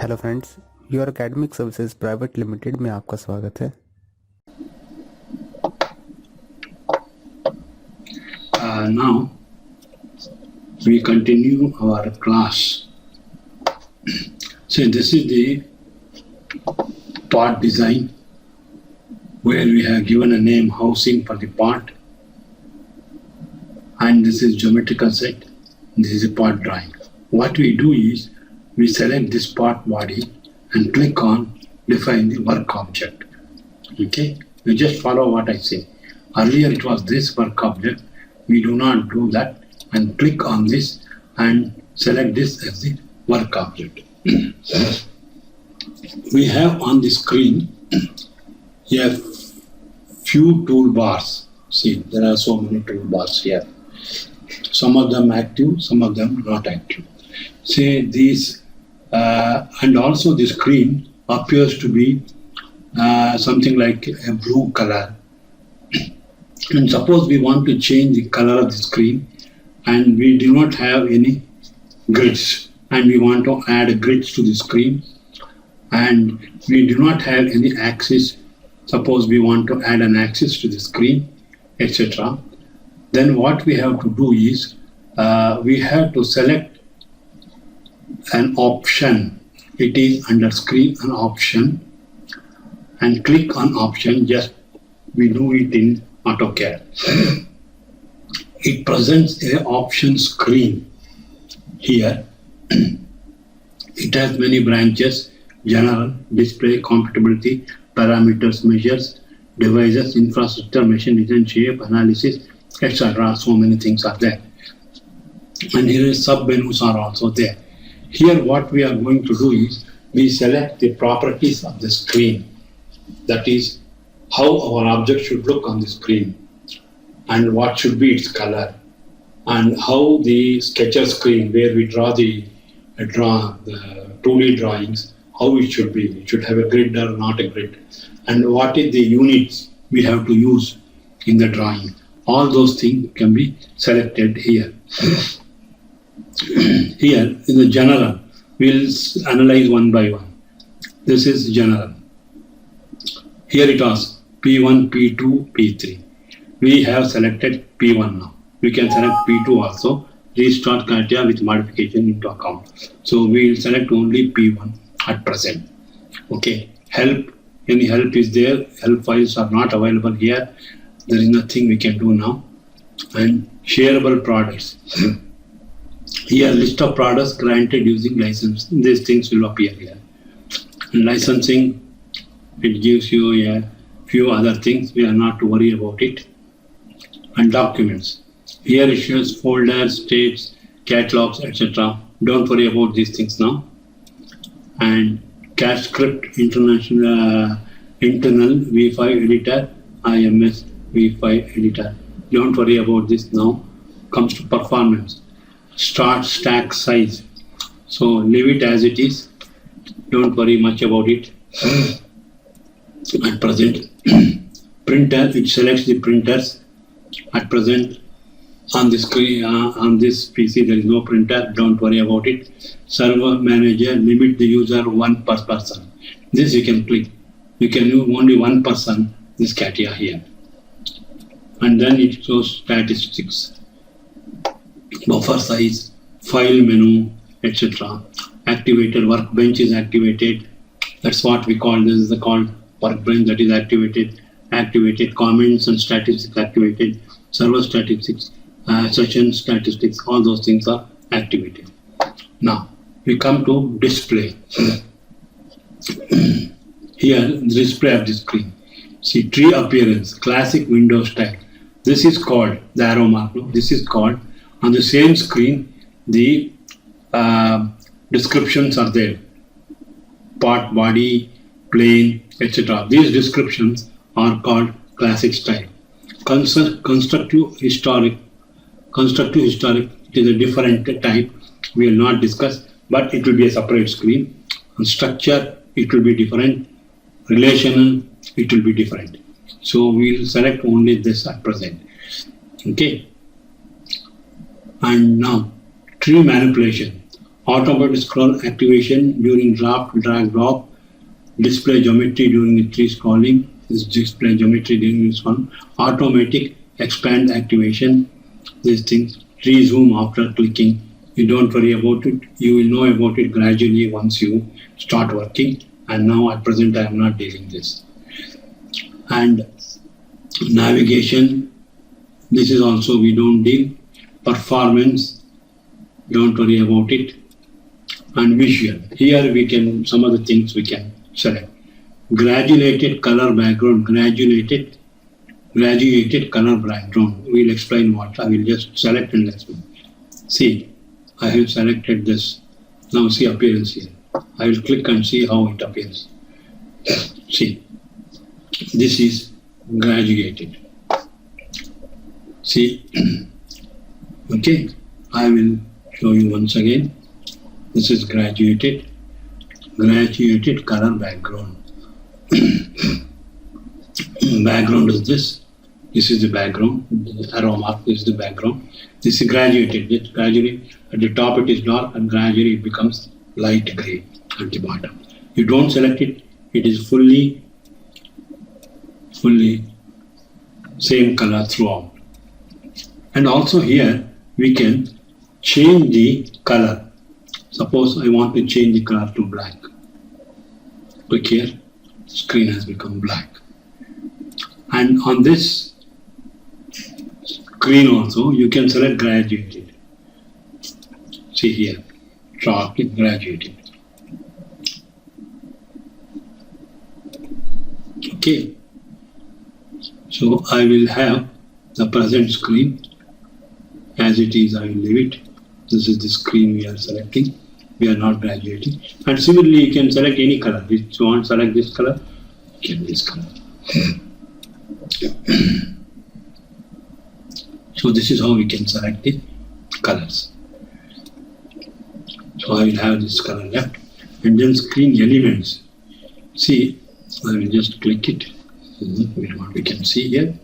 Hello friends, your academic services private limited में आपका स्वागत है। Now we continue our class. So this is the part design where we have given a name housing for the part, and this is geometrical set. This is a part drawing. What we do is we select this part body and click on define the work object. Okay, you just follow what I say. Earlier it was this work object. We do not do that and click on this and select this as the work object. We have on the screen here few toolbars. See, there are so many toolbars here. Some of them active, some of them not active. See these, and also the screen appears to be something like a blue color. And suppose we want to change the color of the screen and we do not have any grids and we want to add grids to the screen and we do not have any axis. Suppose we want to add an axis to the screen, etc. Then what we have to do is we have to select an option. It is under screen an option and click on option. Just we do it in AutoCAD. It presents a option screen here. It has many branches: general, display, compatibility, parameters, measures, devices, infrastructure, machine design, shape, analysis, etc. So many things are there. And here is sub menus are also there. Here what we are going to do is we select the properties of the screen. That is how our object should look on the screen and what should be its color and how the sketcher screen where we draw the 2D drawings, how it should be. It should have a grid or not a grid, and what is the units we have to use in the drawing. All those things can be selected here. Here in the general, we'll analyze one by one. This is general. Here it was P1, P2, P3. We have selected P1 now. We can select P2 also. Restart criteria with modification into account. So we will select only P1 at present. Okay. Help. Any help is there. Help files are not available here. There is nothing we can do now. And shareable products. Here list of products granted using license. These things will appear here. And licensing, it gives you a few other things. We are not to worry about it. And documents. Here it shows folders, tapes, catalogs, etc. Don't worry about these things now. And CAD script, internal V5 editor, IMS V5 editor. Don't worry about this now. Comes to performance. Start stack size. So leave it as it is. Don't worry much about it. At present, printer, it selects the printers. At present, on the screen, on this PC, there is no printer. Don't worry about it. Server manager, limit the user one per person. This you can click. You can use only one person. This CATIA here, and then it shows statistics, buffer size, file menu, etc. Activated workbench is activated. That's what we call. This is the called workbench that is activated. Activated comments and statistics activated. Server statistics, session statistics, all those things are activated. Now we come to display. Here, the display of the screen. See, tree appearance, classic Windows style. This is called the arrow mark. No? This is called on the same screen. The descriptions are there. Part, body, plane, etc. These descriptions are called classic style. Constructive historic. It is a different type. We will not discuss, but it will be a separate screen. And structure, it will be different. Relational, it will be different. So we will select only this at present. Okay. And now tree manipulation. automatic scroll activation during draft, drag, drop, display geometry during the tree scrolling, this display geometry during this one, automatic expand activation, these things, resume after clicking. You don't worry about it. You will know about it gradually once you start working. And now at present I am not dealing this. And navigation, this is also we don't deal. Performance, don't worry about it. And visual, here we can, some of the things we can select. Graduated color background, graduated color background. We'll explain what. I will just select and let's see. I have selected this. Now see appearance here. I will click and see how it appears. See, this is graduated. See, okay. I will show you once again. This is graduated color background. Background is this. This is the background. The arrow mark is the background. This is graduated. It gradually at the top it is dark and gradually it becomes light gray at the bottom. You don't select it. It is fully same color throughout. And also here we can change the color. Suppose I want to change the color to black. Click here. Screen has become black. And on this screen also you can select graduated. See here, click graduated. Okay. So I will have the present screen as it is. I will leave it. This is the screen we are selecting. We are not graduating. And similarly, you can select any color. If you want to select this color, you can this color. So this is how we can select the colors. So I will have this color left. And then screen elements. See, I will just click it. What we can see here.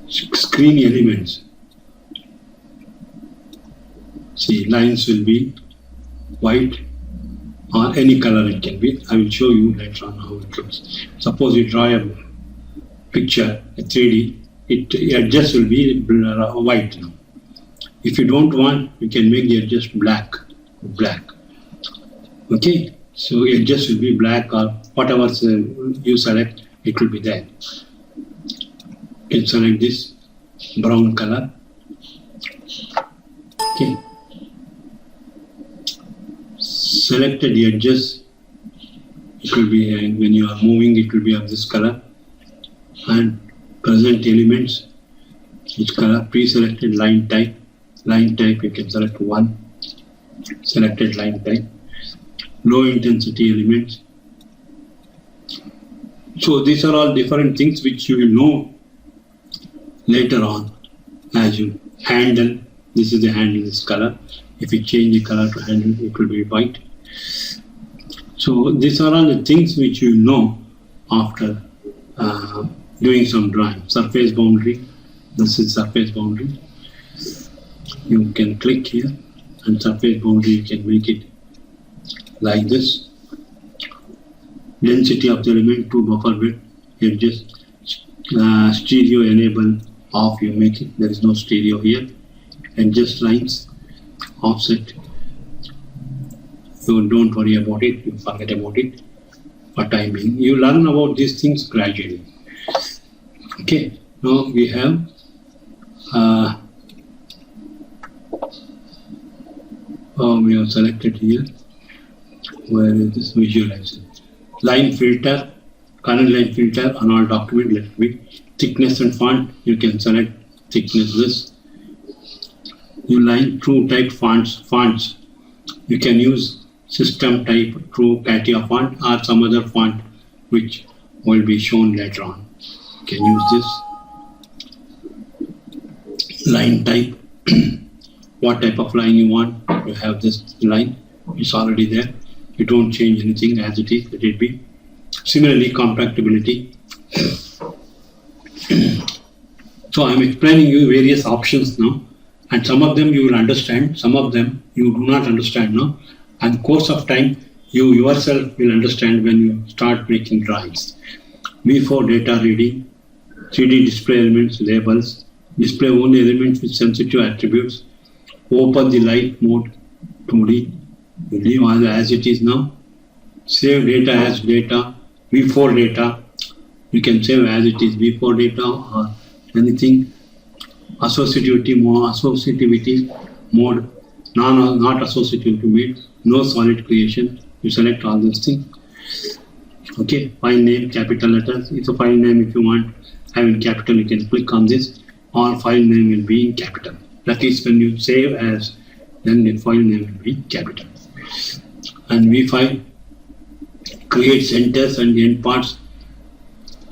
Screen elements. See, lines will be white or any color it can be. I will show you later on how it looks. Suppose you draw a picture, a 3D, it just will be white now. If you don't want, you can make the adjust black. Okay, so it just will be black or whatever you select, it will be there. You can select this brown color. Okay. Selected the edges, it will be when you are moving, it will be of this color. And present elements, which color, pre-selected line type. Line type you can select one, selected line type. Low intensity elements. So these are all different things which you will know later on as you handle. This is the handle, this color. If you change the color to handle, it will be white. So these are all the things which you know after doing some drawing. Surface boundary. This is surface boundary. You can click here and surface boundary you can make it like this. Density of the element to buffer width. You just stereo enable off, you make it. There is no stereo here. And just lines, offset. So don't worry about it, you forget about it for time being. You learn about these things gradually. Okay, now we have we have selected here. Where is this visualization? Line filter, current line filter on all document, let me. Thickness and font, you can select thickness this. You line true type fonts. You can use system type true CATIA font or some other font which will be shown later on. You can use this. Line type. What type of line you want, you have this line, it's already there. You don't change anything as it is, let it be. Similarly, compactability. So I'm explaining you various options now. And some of them you will understand, some of them you do not understand now. And course of time, you yourself will understand when you start making drawings. V4 data reading, 3D display elements, labels, display only elements with sensitive attributes, open the light mode 2D, leave all as it is now, save data as data, V4 data, you can save as it is V4 data or anything, associativity mode, not associativity mode, no solid creation, you select all those things. Okay, file name, capital letters, it's a file name if you want, have in capital, you can click on this, all file name will be in capital. That is when you save as, then the file name will be capital. And V5, create centers and end parts.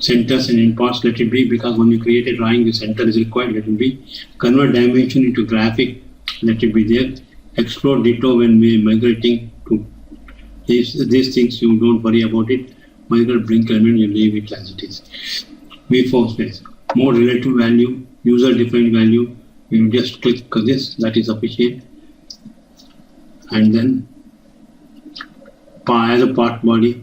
Centers and end parts, let it be, because when you create a drawing, the center is required, let it be. Convert dimension into graphic, let it be there. Explore ditto when migrating to these things, you don't worry about it. Migrate blink element, you leave it as it is. V4 space, more relative value, user defined value, you just click this, that is sufficient. And then as a part body,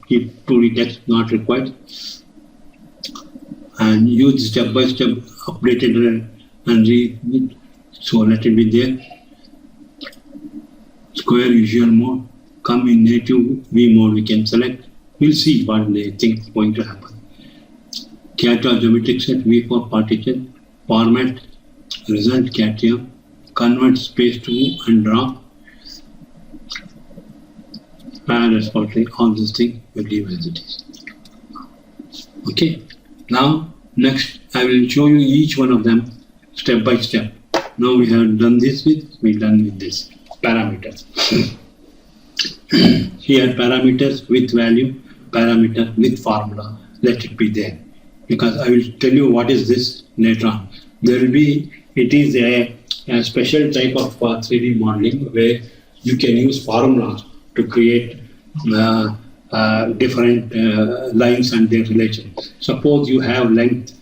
keep 2D text not required, and use step by step updated and read. So let it be there. Square usual mode, come in native V mode, we can select. We'll see what they think is going to happen. CATIA geometric set, V4 partition, format, result CATIA, convert space to and drop, and respectively, all these things will leave as it is. Okay, now next I will show you each one of them step by step. Now we have done this we're done with this. Parameters. Here parameters with value, parameter with formula, let it be there. Because I will tell you what is this later on. There will be, it is a special type of 3D modeling where you can use formulas to create different lines and their relation. Suppose you have length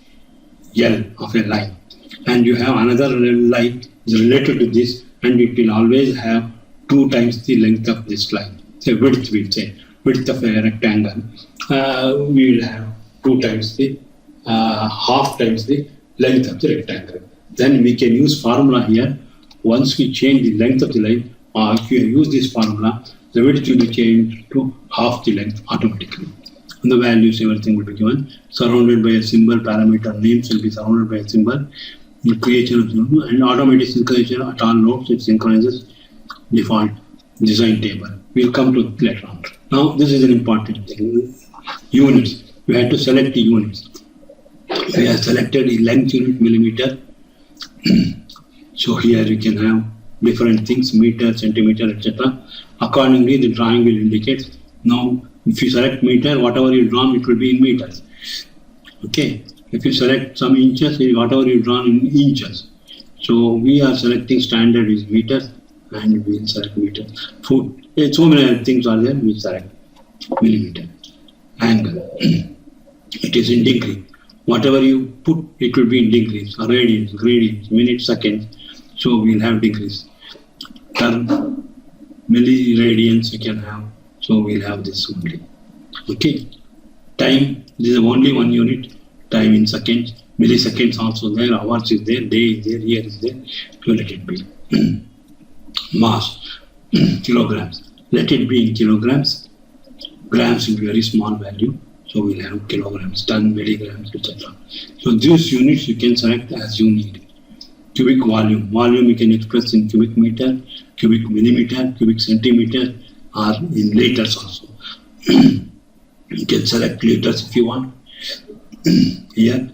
L of a line and you have another line related to this, and it will always have 2 times the length of this line. Say width, we'll say width of a rectangle, we will have 2 times the half times the length of the rectangle. Then we can use formula here. Once we change the length of the line, or if you use this formula, the width will be changed to half the length automatically. And the values, everything will be given, surrounded by a symbol, parameter names will be surrounded by a symbol. The creation of symbol and automatic synchronization at all nodes, it synchronizes default design table. We'll come to it later on. Now, this is an important thing. Units. We have to select the units. We have selected the length unit, millimeter. So here you can have different things, meter, centimeter, etc. Accordingly, the drawing will indicate. Now, if you select meter, whatever you drawn, it will be in meters. Okay. If you select some inches, whatever you drawn in inches. So we are selecting standard is meters, and we will select meter. So many things are there. We select millimeter. Angle. It is in degree. Whatever you put, it will be in degrees, radians, gradients, minutes, seconds. So we'll have degrees. Term, milliradians you can have. So we'll have this only. Okay. Time, this is only one unit. Time in seconds. Milliseconds also there. Hours is there. Day is there. Year is there. So let it be. Mass. Kilograms. Let it be in kilograms. Grams will be very small value. So we'll have kilograms, ton, milligrams, etc. So these units you can select as you need. Cubic volume. Volume you can express in cubic meter, cubic millimeter, cubic centimeter, or in liters also. You can select liters if you want. Here,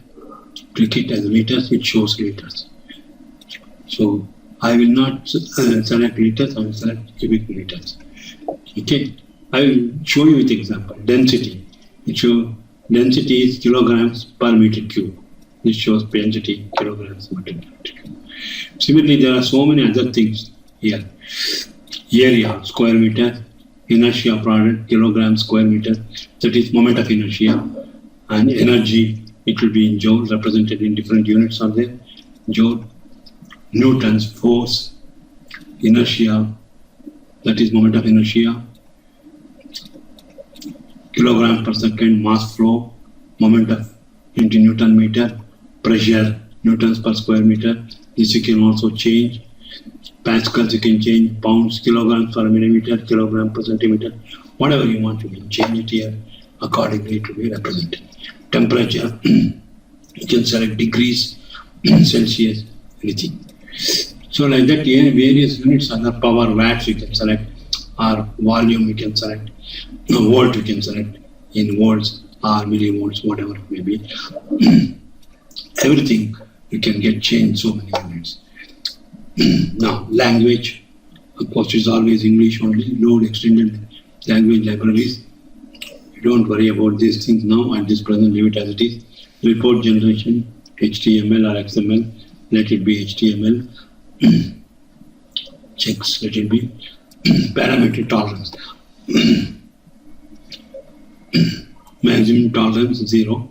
click it as liters, it shows liters. So I will not select liters, I will select cubic meters. Okay, I will show you with example. Density. It shows density is kilograms per meter cube. This shows density kilograms per meter cube. Similarly, there are so many other things here. Area, square meter, inertia product, kilograms, square meter, that is moment of inertia. And energy, it will be in joule, represented in different units are there. Joule, newtons, force, inertia, that is moment of inertia, kilogram per second, mass flow, moment of into Newton meter, pressure, newtons per square meter. This you can also change. Pascals you can change, pounds, kilograms per millimeter, kilogram per centimeter, whatever you want, you can change it here accordingly to be represented. Temperature, you can select degrees, Celsius, anything. So like that, various units under power, watts you can select, or volume you can select, volt you can select in volts or millivolts, whatever it may be. Everything you can get changed so many units. Now, language, of course, is always English only. Load extended language libraries. You don't worry about these things now. At this present, leave it as it is. Report generation, HTML or XML. Let it be HTML. Checks, let it be. Parametric tolerance. Maximum tolerance 0.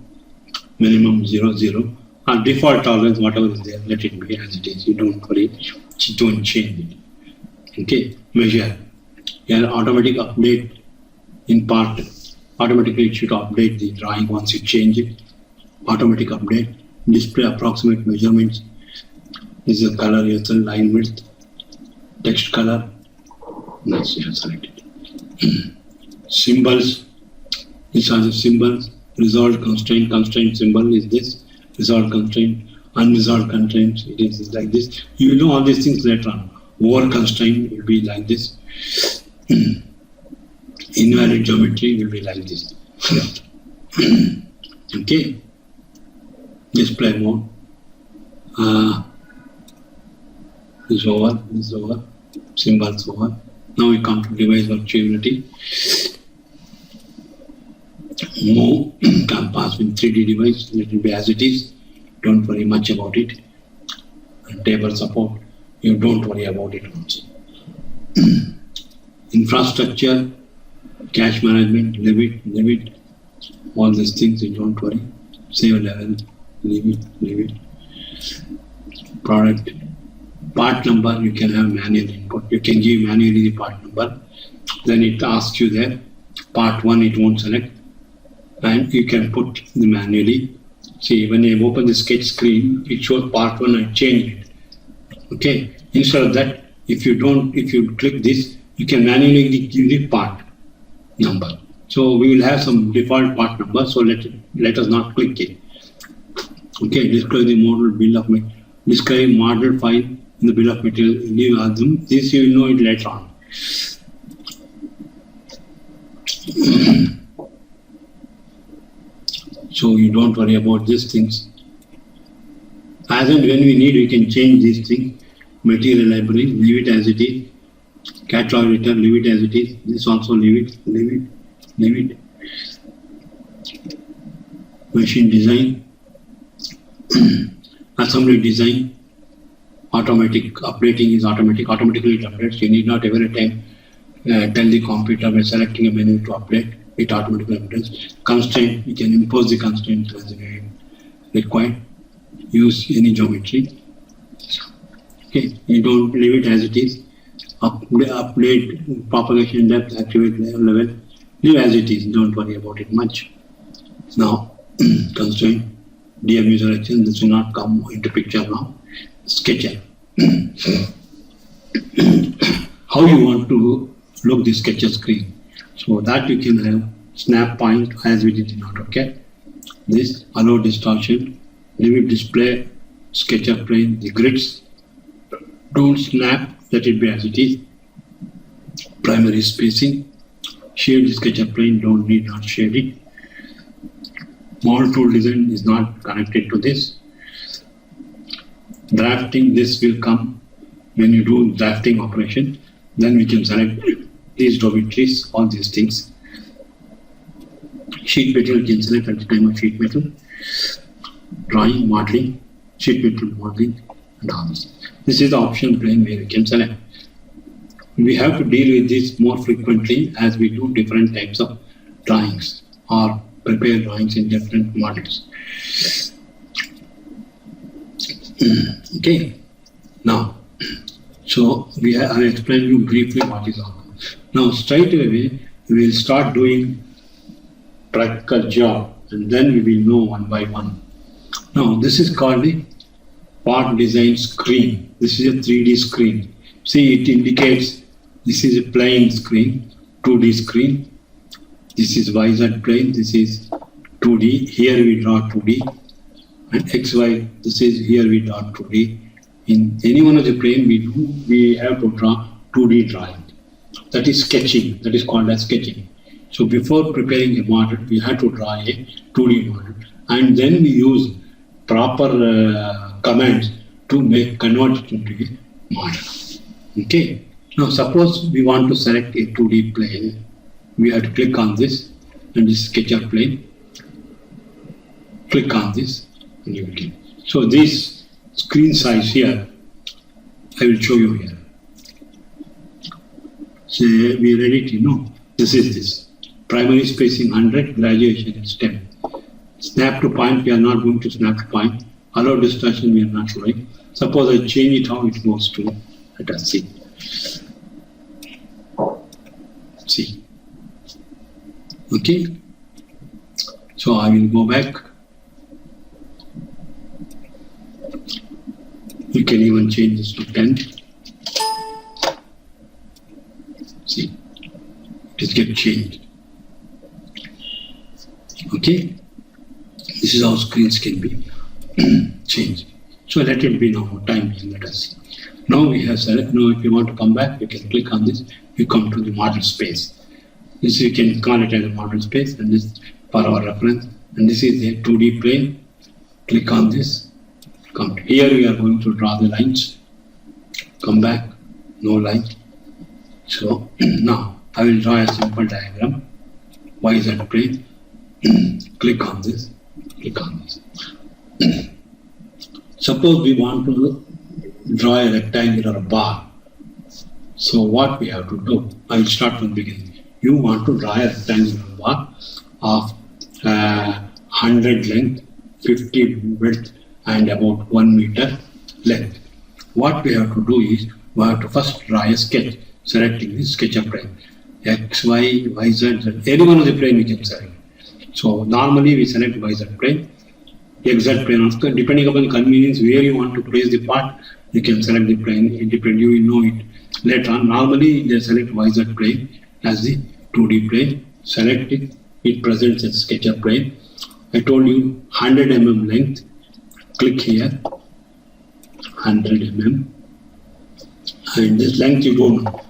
Minimum 0, 0. Or default tolerance, whatever is there, let it be as it is. You don't worry, don't change it. Okay, measure. Here, automatic update in part. Automatically, it should update the drawing once you change it. Automatic update. Display approximate measurements. This is the color, yes, line width, text color. That's selected. Symbols. These are the symbols. Resolved constraint. Constraint symbol is this. Resolved constraint, unresolved constraints, it is like this. You will know all these things later on. Over constraint will be like this. Invalid geometry will be like this. Okay. Display mode. This over, this over, symbols over. Now we come to device virtuality. Move can pass with 3D device, let it be as it is. Don't worry much about it. And table support, you don't worry about it also. Infrastructure, cache management, leave it. All these things, you don't worry. Save level, leave it. Product, part number, you can have manual input. You can give manually the part number. Then it asks you there. Part 1, it won't select. And you can put the manually. See, when you open the sketch screen, it shows part 1 and change it. Okay. Instead of that, if you click this, you can manually give the part number. So we will have some default part number. So let us not click it. Okay. Describe the model bill of material. Describe model file in the bill of material. Leave them. This you will know it later on. So you don't worry about these things. As and when we need, we can change these things. Material library, leave it as it is. Catalog editor, leave it as it is. This also leave it. Machine design, assembly design, automatic updating is automatic. Automatically it updates. You need not every time tell the computer by selecting a menu to update. It automatically updates. Constraint, you can impose the constraint as required. Use any geometry. Okay, you don't leave it as it is. Update propagation depth, activate level. Leave as it is. Don't worry about it much. Now, constraint, DM user action. This will not come into picture now. Sketcher. How you want to look the sketcher screen? So that you can have snap point as we did in AutoCAD. This allow distortion, leave display, sketcher plane, the grids. Don't snap, let it be as it is. Primary spacing, shade the sketcher plane, need not shade it. Model tool design is not connected to this. Drafting, this will come when you do drafting operation. Then we can select these geometries, all these things. Sheet metal can select at the time of sheet metal. Drawing, modeling, sheet metal modeling, and all this. This is the option plane where we can select. We have to deal with this more frequently as we do different types of drawings or prepare drawings in different models. Okay. Now, so I will explain you briefly what is organ. Now, straight away, we will start doing practical job, and then we will know one by one. Now, this is called the part design screen. This is a 3D screen. See, it indicates this is a plane screen, 2D screen. This is YZ plane, this is 2D. Here we draw 2D. And XY, this is here we draw 2D. In any one of the plane we have to draw 2D drawing. That is sketching, that is called as sketching. So before preparing a model, we have to draw a 2D model. And then we use proper commands to convert it into a model. Okay. Now suppose we want to select a 2D plane. We have to click on this and this sketcher plane. Click on this and you will get. So this screen size here, I will show you here. So we ready to know. This is this. Primary spacing 100, graduation is 10. Snap to point, we are not going to snap to point. Allow distortion, we are not showing. Suppose I change it how it goes to, let us see. See. Okay. So I will go back. You can even change this to 10. See, it is get changed. Okay. This is how screens can be changed. So let it be now time being, let us see. Now we have select. Now if you want to come back, you can click on this. You come to the model space. This you can call it as a model space, and this for our reference. And this is a 2D plane. Click on this. Come to here. We are going to draw the lines. Come back. No line. So now I will draw a simple diagram. YZ plane. Click on this. Click on this. Suppose we want to draw a rectangle or a bar. So what we have to do? I will start from the beginning. You want to draw a rectangular bar of 100 length, 50 width, and about 1 meter length. What we have to do is we have to first draw a sketch, selecting the sketcher plane. X, Y, Y, Z, Z. Any one of the plane we can select. So normally we select YZ plane. XZ plane also, depending upon the convenience where you want to place the part, you can select the plane. It depends, you will know it later on. Normally they select YZ plane as the 2D plane. Select it, it presents as sketcher plane. I told you 100 mm length. Click here, 100 mm. And this length you don't know.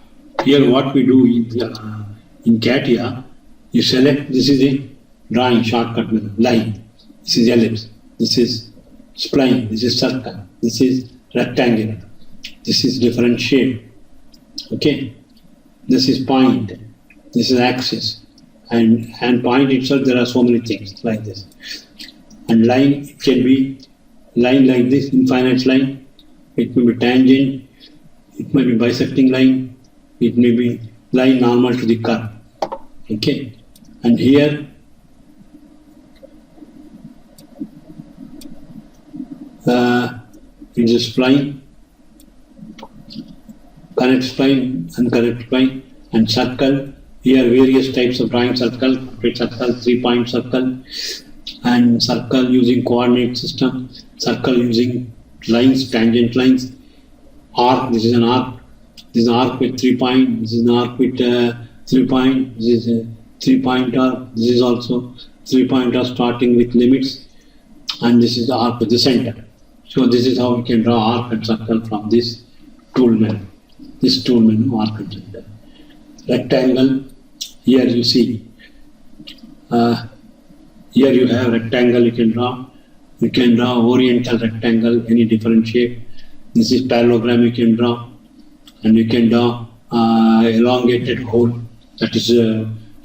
Here what we do in CATIA, you select, this is a drawing shortcut method, line. This is ellipse. This is spline. This is circle. This is rectangular. This is different shape. Okay. This is point. This is axis. And point itself, there are so many things like this. And line, it can be line like this, infinite line. It may be tangent. It may be bisecting line. It may be line normal to the curve. Okay. And here, it is spline, connect spline, unconnect spline, and circle. Here various types of drawing: circle, complete circle, 3-point circle, and circle using coordinate system, circle using lines, tangent lines, arc. This is an arc. This is an arc with 3 point. This is an arc with 3 point. This is a 3-point arc. This is also 3-point arc starting with limits, and this is the arc with the center. So this is how we can draw arc and circle from this tool menu. This tool menu, arc and circle. Rectangle, here you see. Here you have rectangle you can draw. You can draw oriental rectangle, any different shape. This is parallelogram you can draw. And you can draw elongated hole, that is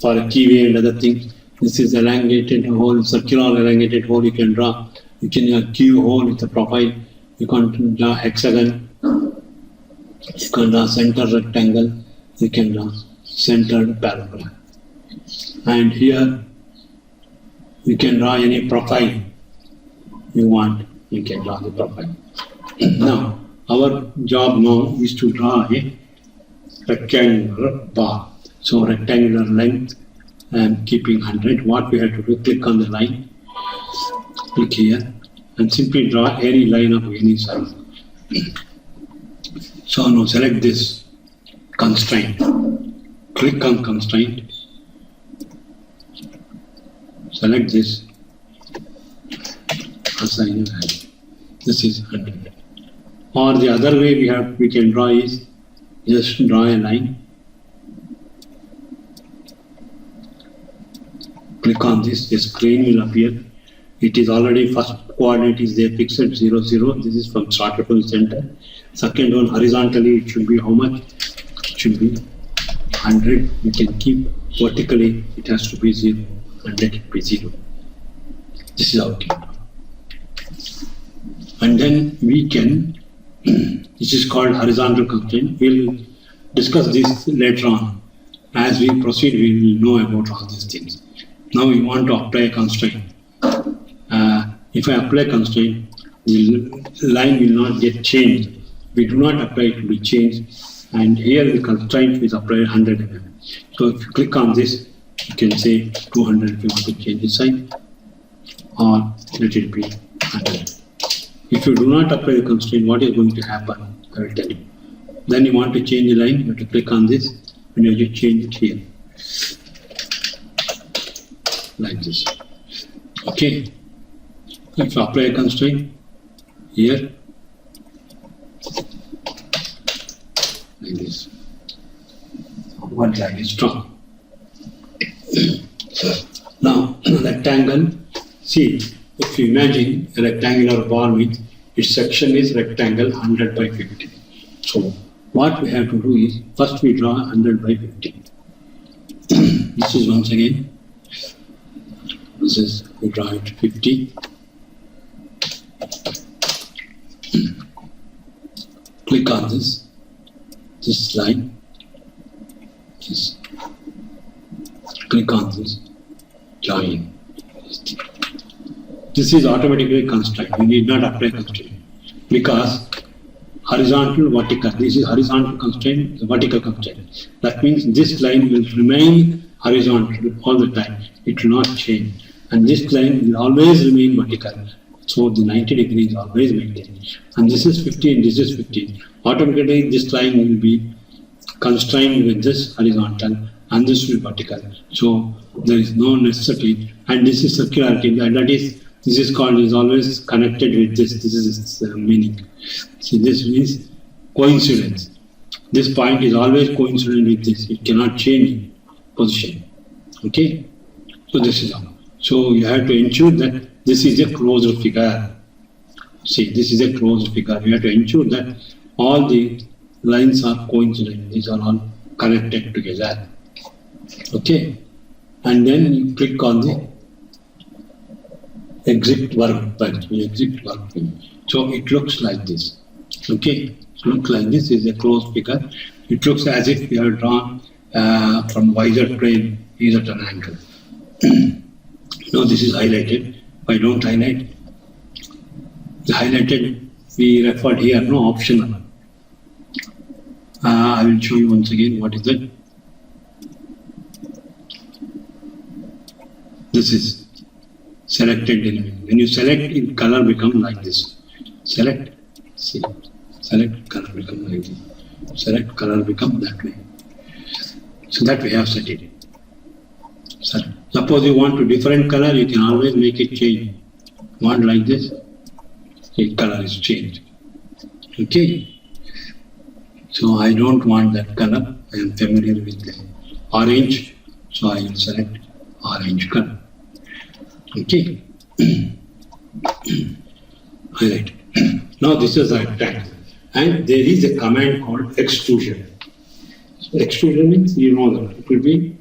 for a keyway and other things. This is elongated hole, circular elongated hole you can draw. You can Q hole with a profile. You can draw hexagon. You can draw center rectangle. You can draw centered parallelogram. And here you can draw any profile you want. You can draw the profile. Now, our job now is to draw a rectangular bar. So rectangular length, I am keeping 100. What we have to do, click on the line, click here, and simply draw any line of any size. So now select this constraint. Click on constraint. Select this. Assign a value. This is 100. Or the other way we can draw is just draw a line. Click on this. The screen will appear. It is already first coordinate is there fixed 0, 0. This is from starter to the center. Second one horizontally it should be how much? It should be 100. We can keep vertically it has to be 0. 100 it be 0. This is our key. And then we can, this is called horizontal constraint. We'll discuss this later on. As we proceed, we will know about all these things. Now we want to apply a constraint. If I apply constraint, the line will not get changed. We do not apply it to be changed. And here the constraint is applied 100 mm. So if you click on this, you can say 200 if you want to change the sign, or let it be 100. If you do not apply the constraint, what is going to happen? I will tell you. Then you want to change the line, you have to click on this, and you just change it here. Like this. Okay. If you apply a constraint here, like this. One line is strong. Now, rectangle, see, if you imagine a rectangular bar with its section is rectangle 100 by 50. So, what we have to do is, first we draw 100 by 50. This is once again, this is, we draw it 50. Click on this line, this, click on this, join. This is automatically constraint. We need not apply constraint because horizontal, vertical. This is horizontal constraint, the vertical constraint. That means this line will remain horizontal all the time. It will not change. And this line will always remain vertical. So the 90 degrees always maintained. And this is 15, this is 15. Automatically this line will be constrained with this horizontal and this will be vertical. So there is no necessity. And this is circularity. That is, this is called, is always connected with this. This is its meaning. See, this means coincidence. This point is always coincident with this. It cannot change position. Okay? So this is how. So you have to ensure that this is a closed figure. See, this is a closed figure. You have to ensure that all the lines are coincident. These are all connected together. Okay? And then you click on the exit workbench. Exit workbench. So it looks like this. Okay? So looks like this is a closed figure. It looks as if we have drawn from YZ plane is at an angle. Now this is highlighted. If I don't highlight, the highlighted we referred here, no optional. I will show you once again what is it. This is selected element. When you select, in color become like this. Select, see, select, color become like this. Select, color become that way. So that we have set it. So, suppose you want to different color, you can always make it change. Want like this, the color is changed. Okay. So I don't want that color. I am familiar with the orange, so I will select orange color. Okay. Highlight. Now this is a rectangle, and there is a command called extrusion. So extrusion means you know that it will be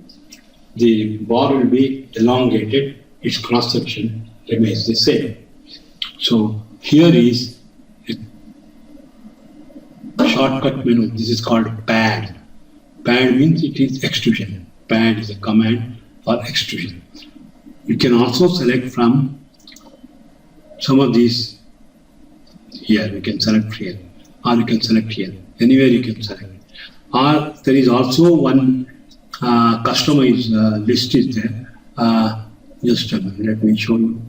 the bar will be elongated, its cross section remains the same. So here is a shortcut menu. This is called pad. Pad means it is extrusion. Pad is a command for extrusion. You can also select from some of these here. We can select here. or you can select here. Anywhere you can select. Or there is also one customized list is there. Just a minute, let me show you.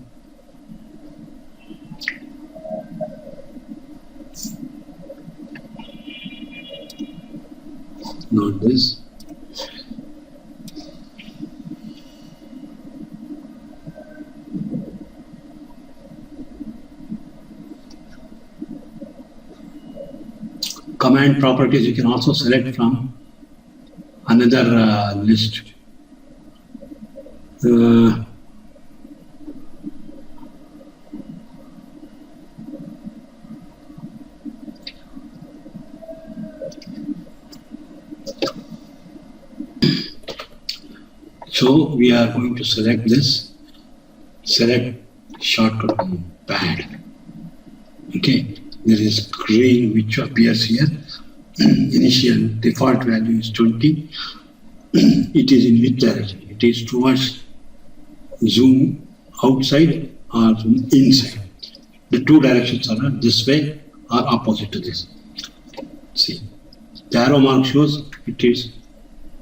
Not this. Command properties you can also select from another list. So we are going to select this. Select shortcut pad. Okay, there is green which appears here. Initial default value is 20. It is in which direction? It is towards zoom outside or zoom inside. The two directions are this way or opposite to this. See, the arrow mark shows it is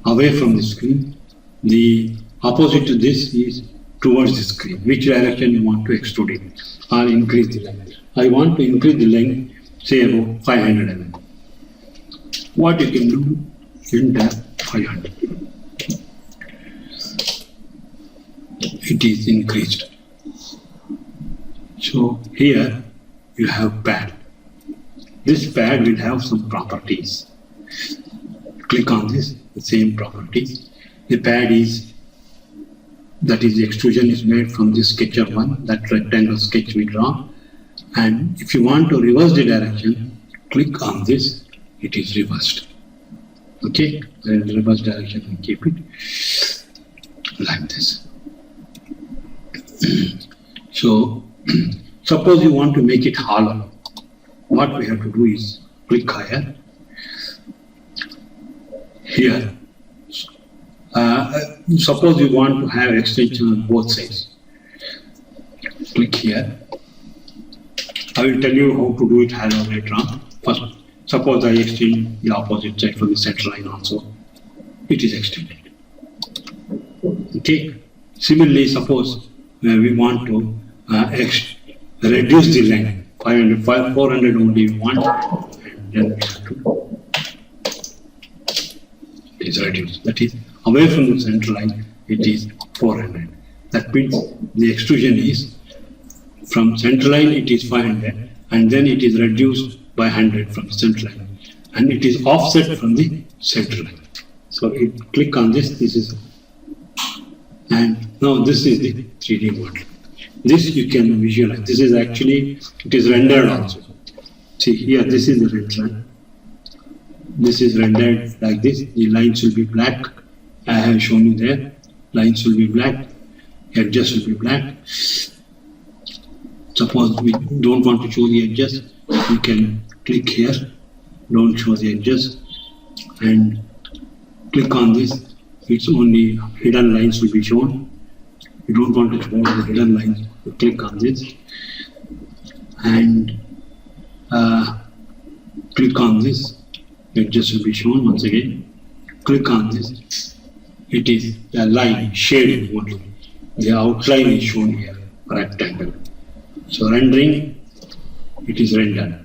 away from the screen. The opposite to this is towards the screen. Which direction you want to extrude it or increase the length? I want to increase the length, say about 500 mm. What you can do, enter 500. It is increased. So here you have pad. This pad will have some properties. Click on this, the same properties. The pad is, that is the extrusion is made from this sketcher one, that rectangle sketch we draw. And if you want to reverse the direction, click on this, it is reversed. Okay, the reverse direction, we keep it like this. So, suppose you want to make it hollow. What we have to do is click higher. Here, suppose you want to have extension on both sides. Click here. I will tell you how to do it later on. First, suppose I extend the opposite side from the center line also. It is extended. Okay. Similarly, suppose we want to reduce the length. 400 only we want, and then we have to. It is reduced. That is away from the center line. It is 400. That means the extrusion is from center line. It is 500, and then it is reduced by 100 from center line, and it is offset from the center line. So click on this. This is, and now this is the 3D model. This you can visualize. This is actually, it is rendered also. See here, this is the render. This is rendered like this. The lines will be black. I have shown you there. Lines will be black. Edges will be black. Suppose we don't want to show the edges, we can click here. Don't show the edges, and click on this. It's only hidden lines will be shown. You don't want to show the hidden lines. You click on this and click on this. Edges will be shown once again. Click on this. It is the line shading only. The outline is shown here, rectangle. So rendering, it is rendered.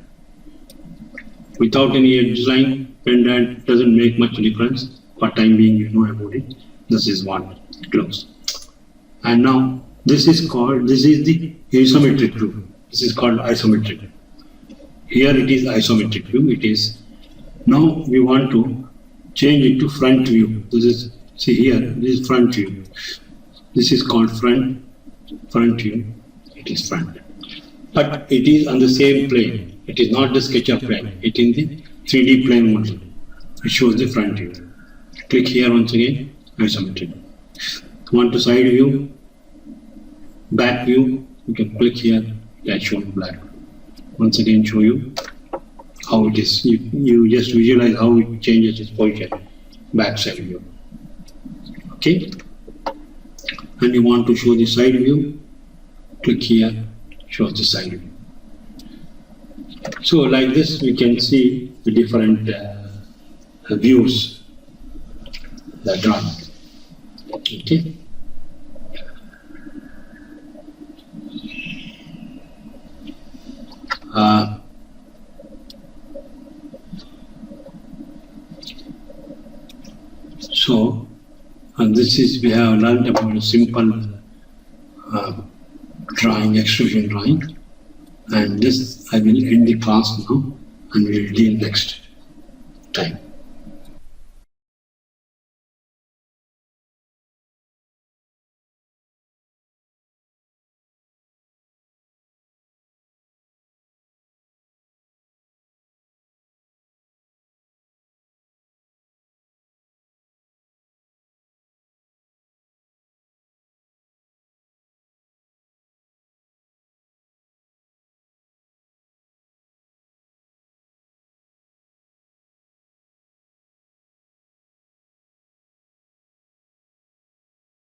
Without any edge line, rendered doesn't make much difference. For time being, you know about it. This is what close. And now this is the isometric view. This is called isometric. Here it is isometric view. It is, now we want to change it to front view. This is, see here, this is front view. This is called front view. It is front. But it is on the same plane. It is not the SketchUp plane. It is in the 3D plane only. It shows the front view. Click here once again, isometric. Want to side view, back view, you can click here, that shown black. Once again show you how it is. You just visualize how it changes its position, back side view. Okay? And you want to show the side view, click here, shows the side view. So like this, we can see the different views that drawing. Okay. So, and this is, we have learned about a simple drawing, extrusion drawing, and this I will end the class now and we will deal next time.